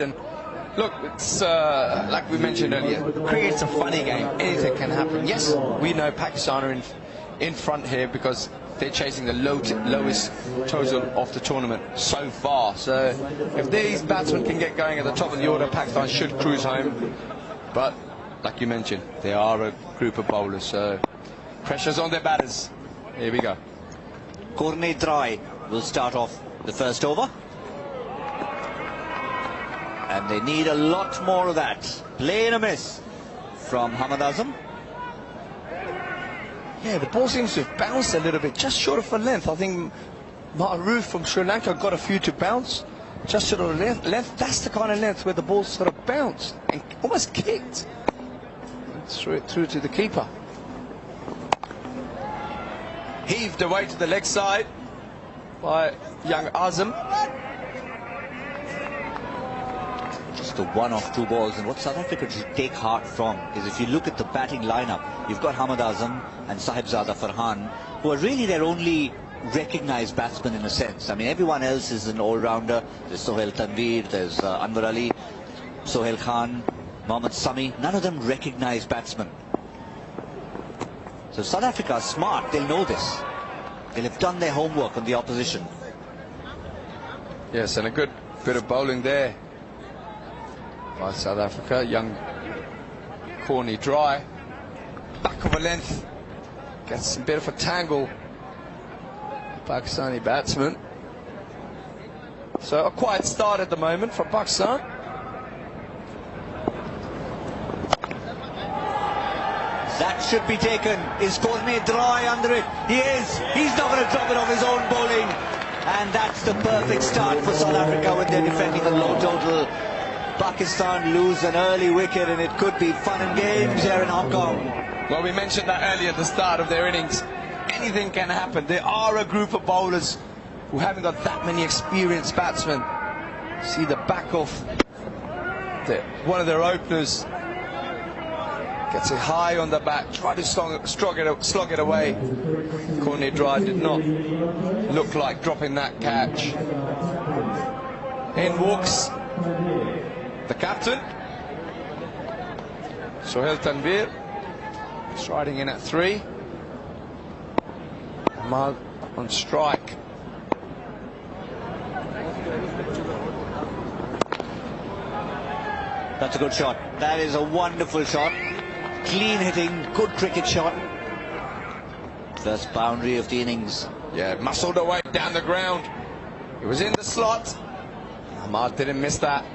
And look, it's like we mentioned earlier, cricket's a funny game. Anything can happen. Yes, we know Pakistan are in front here because they're chasing the lowest total of the tournament so far. So if these batsmen can get going at the top of the order, Pakistan should cruise home. But like you mentioned, they are a group of bowlers, so pressure's on their batters. Here we go. Courtney Dry will start off the first over. And they need a lot more of that. Play and a miss from Hamad Azam. Yeah, the ball seems to have bounced a little bit, just short of a length. I think Maharoov from Sri Lanka got a few to bounce, just short of a length. That's the kind of length where the ball sort of bounced and almost kicked. Threw it through to the keeper. Heaved away to the leg side by young Azam. Just the one off two balls, and what South Africa should take heart from is if you look at the batting lineup, you've got Hamad Azam and Sahibzada Farhan, who are really their only recognised batsmen in a sense. I mean, everyone else is an all-rounder. There's Sohail Tanveer, there's Anwar Ali, Sohail Khan, Mohammad Sami, none of them recognised batsmen. So South Africa are smart, they'll know this. They'll have done their homework on the opposition. Yes, and a good bit of bowling there by South Africa. Young Courtney Dry, back of a length, gets a bit of a tangle, Pakistani batsman. So a quiet start at the moment from Pakistan. That should be taken. Is Courtney Dry under it? He is. He's not going to drop it off his own bowling. And that's the perfect start for South Africa when they're defending a low total. Pakistan lose an early wicket and it could be fun and games here in Hong Kong. Well, we mentioned that earlier at the start of their innings. Anything can happen. They are a group of bowlers who haven't got that many experienced batsmen. See the back of one of their openers. Gets it high on the bat, try to slog it away. Courtney Dry did not look like dropping that catch. In walks the captain, Sohail Tanveer, striding in at 3. Ahmad on strike. That's a good shot. That is a wonderful shot. Clean hitting, good cricket shot. First boundary of the innings. Yeah, muscled away down the ground. It was in the slot. Ahmad didn't miss that.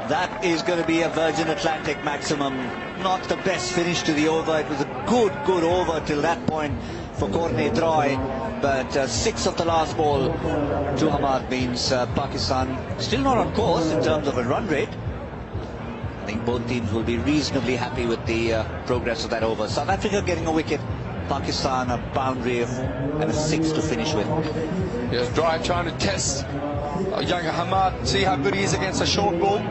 That is going to be a Virgin Atlantic maximum. Not the best finish to the over. It was a good over till that point for Courtney Dry. But 6 of the last ball to Hamad means Pakistan still not on course in terms of a run rate. I think both teams will be reasonably happy with the progress of that over. South Africa getting a wicket, Pakistan a boundary and a 6 to finish with. Yes, Dry trying to test young Hamad, see how good he is against a short ball.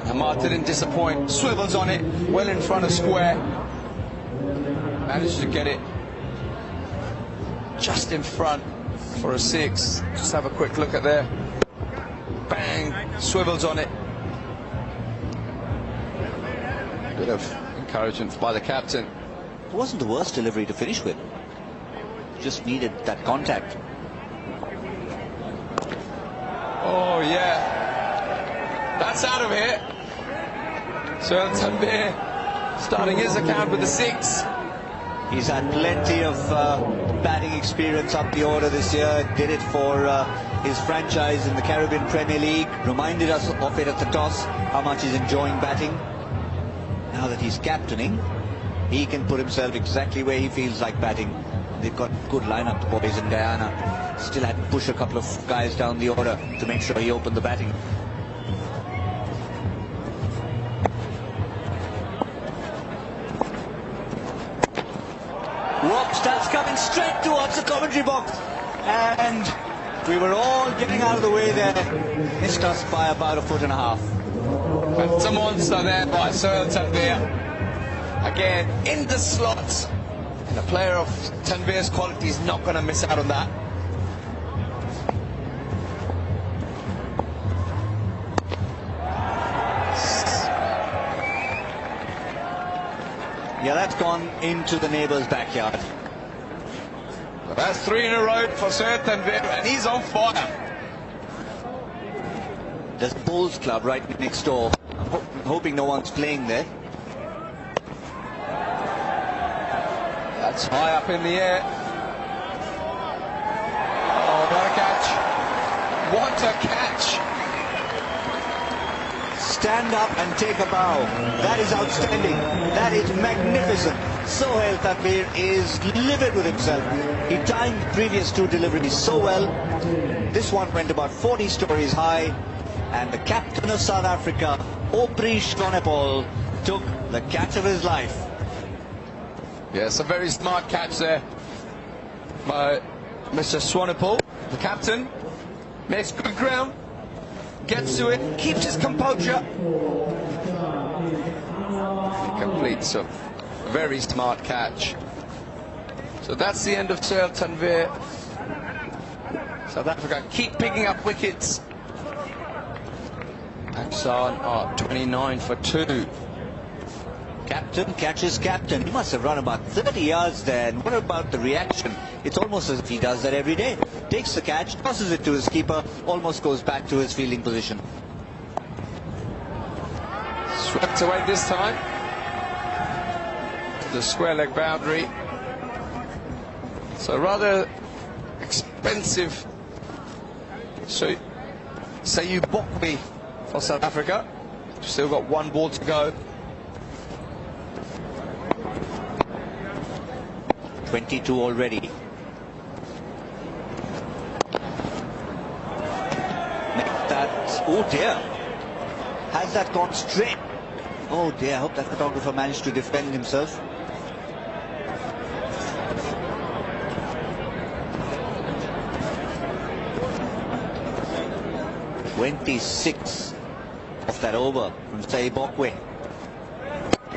Hamad didn't disappoint, swivels on it, well in front of square. Managed to get it just in front for a 6. Just have a quick look at there. Bang, swivels on it. Bit of encouragement by the captain. It wasn't the worst delivery to finish with. Just needed that contact. Oh yeah, that's out of here. Sohail Tanveer starting his account with a 6. He's had plenty of batting experience up the order this year. Did it for his franchise in the Caribbean Premier League. Reminded us of it at the toss, how much he's enjoying batting. Now that he's captaining, he can put himself exactly where he feels like batting. They've got good lineup, the boys in Guyana. Still had to push a couple of guys down the order to make sure he opened the batting. Whoops, that's coming straight towards the commentary box. And We were all getting out of the way there. Missed us by about 1.5 feet. But it's a monster there by Sohail Tanvir. Again, in the slot. And a player of Tanvir's quality is not going to miss out on that. Yeah, that's gone into the neighbour's backyard. But that's 3 in a row for Sohail Tanvir, and he's on fire. There's Bulls Club right next door. I'm hoping no one's playing there. That's high up in the air. Oh, what a catch. What a catch. Stand up and take a bow. That is outstanding. That is magnificent. Sohail Tanvir is livid with himself. He timed the previous 2 deliveries so well. This one went about 40 stories high. And the captain of South Africa, Aubrey Swanepoel, took the catch of his life. Yes, a very smart catch there by Mr. Swanepoel, the captain. Makes good ground, gets to it, keeps his composure. He completes a very smart catch. So that's the end of Sohail Tanvir. South Africa keep picking up wickets. Pakistan are 29 for 2. Captain catches captain. He must have run about 30 yards there. And what about the reaction? It's almost as if he does that every day. Takes the catch, tosses it to his keeper, almost goes back to his fielding position. Swept away this time. To the square leg boundary. So rather expensive. So Sayub Bokwe for South Africa. Still got 1 ball to go. 22 already. Oh dear. Has that gone straight? Oh dear, I hope that photographer managed to defend himself. .26 of that over from Sayub Bokwe.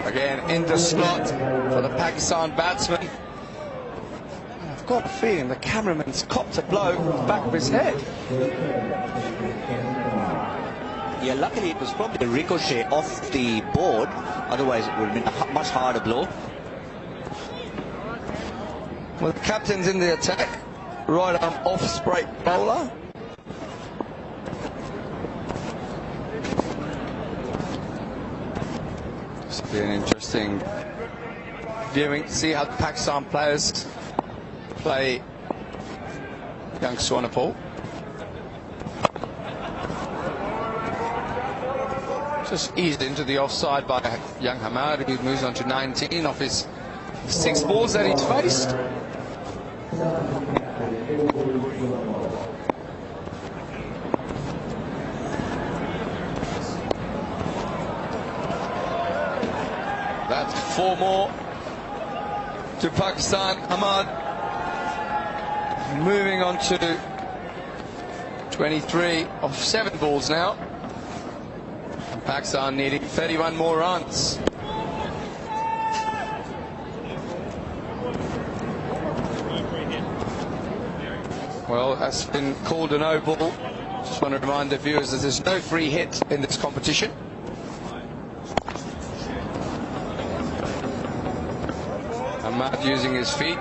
Again in the slot for the Pakistan batsman. I've got a feeling the cameraman's copped a blow to the back of his head. Yeah, luckily it was probably a ricochet off the board. Otherwise it would have been a much harder blow. Well, the captain's in the attack. Right arm off break bowler. This will be an interesting viewing to see how the Pakistan players play young Swanepoel. Just eased into the offside by young Hamad, who moves on to 19 off his 6 balls that he's faced. That's 4 more to Pakistan. Hamad moving on to 23 of 7 balls now. Pakistan needing 31 more runs. Well, that's been called a no ball. Just want to remind the viewers that there's no free hit in this competition. Ahmad using his feet.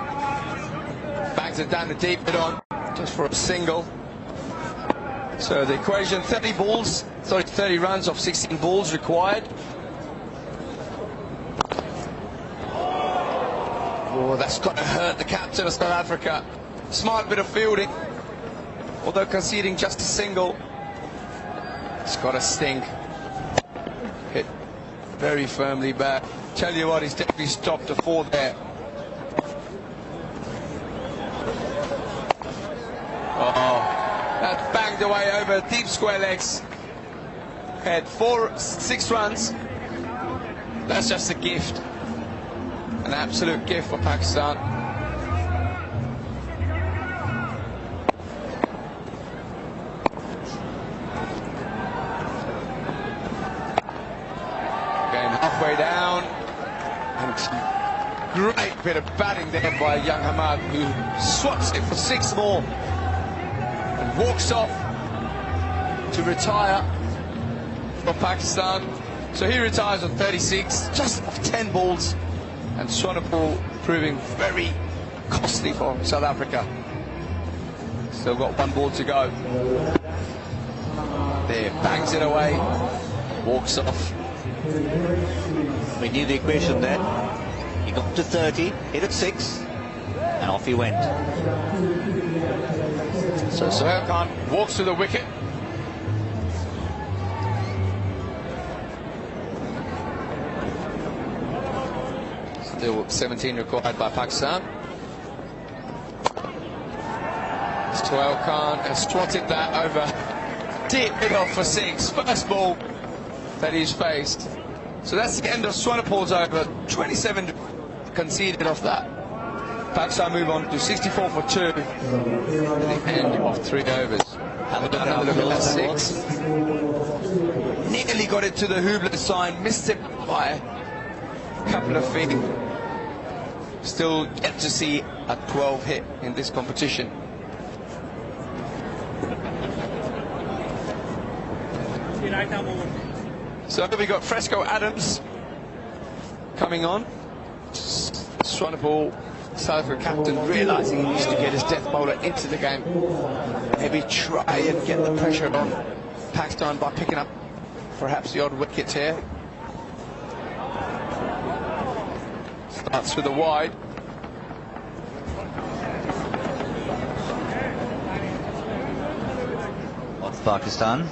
Bangs it down the deep mid on, just for a single. So the equation, 30 runs of 16 balls required. Oh, that's got to hurt the captain of South Africa. Smart bit of fielding. Although conceding just a single, it's got to sting. Hit very firmly back. Tell you what, he's definitely stopped a 4 there. Oh, that banged away over deep square legs. Had 6 runs. That's just a gift. An absolute gift for Pakistan. halfway down. And great bit of batting there by young Hamad, who swats it for 6 more and walks off to retire for Pakistan. So he retires on 36, just off 10 balls, and Swanepoel proving very costly for South Africa. Still got 1 ball to go. There, bangs it away, walks off. We knew the equation then. He got to 30, hit at 6, and off he went. So Sohail Khan walks to the wicket. Still 17 required by Pakistan. Sohail Khan has swatted that over deep mid off for 6. First ball that he's faced. So that's the end of Swanepoel's over. 27 conceded off that. Pakistan move on to 64 for 2 at the end of 3 overs. Have another look at that 6. Nearly got it to the Hubler sign, missed it by a couple of feet. Still yet to see a 12 hit in this competition. So we got Fresco Adams coming on. Swanepoel, South Africa captain, realising he needs to get his death bowler into the game. Maybe try and get the pressure on Pakistan by picking up perhaps the odd wicket here. Starts with a wide. Off Pakistan.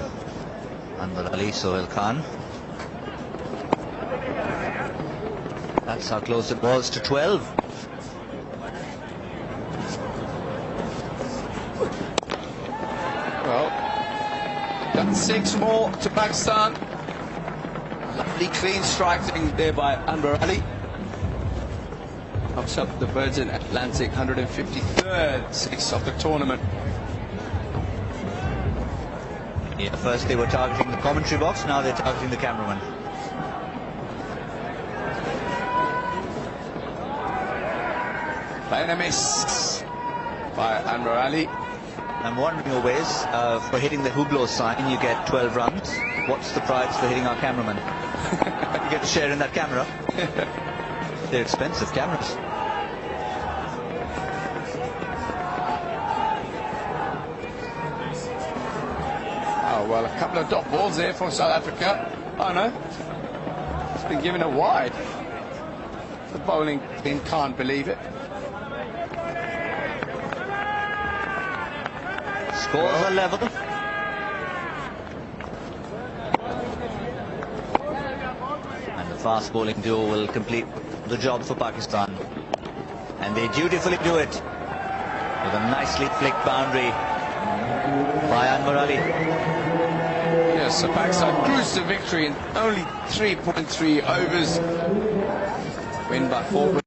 Anwar Ali, Sohail Khan. That's how close it was to 12. Well, that's 6 more to Pakistan. Lovely clean striking there by Anwar Ali. Knocks up the Virgin Atlantic 153rd 6 of the tournament. Yeah, first they were targeting the commentary box, now they're targeting the cameraman. Playing a miss by Anwar Ali. I'm wondering always, for hitting the Hublot sign, you get 12 runs. What's the price for hitting our cameraman? You get to share in that camera. They're expensive cameras. Oh, well, a couple of dot balls there from South Africa. Oh, no. It's been given a wide. The bowling team can't believe it. Scores are level. And the fast bowling duo will complete the job for Pakistan. And they dutifully do it with a nicely flicked boundary by Anwar Ali. Yes, so Pakistan cruised to victory in only 3.3 overs. Win by 4.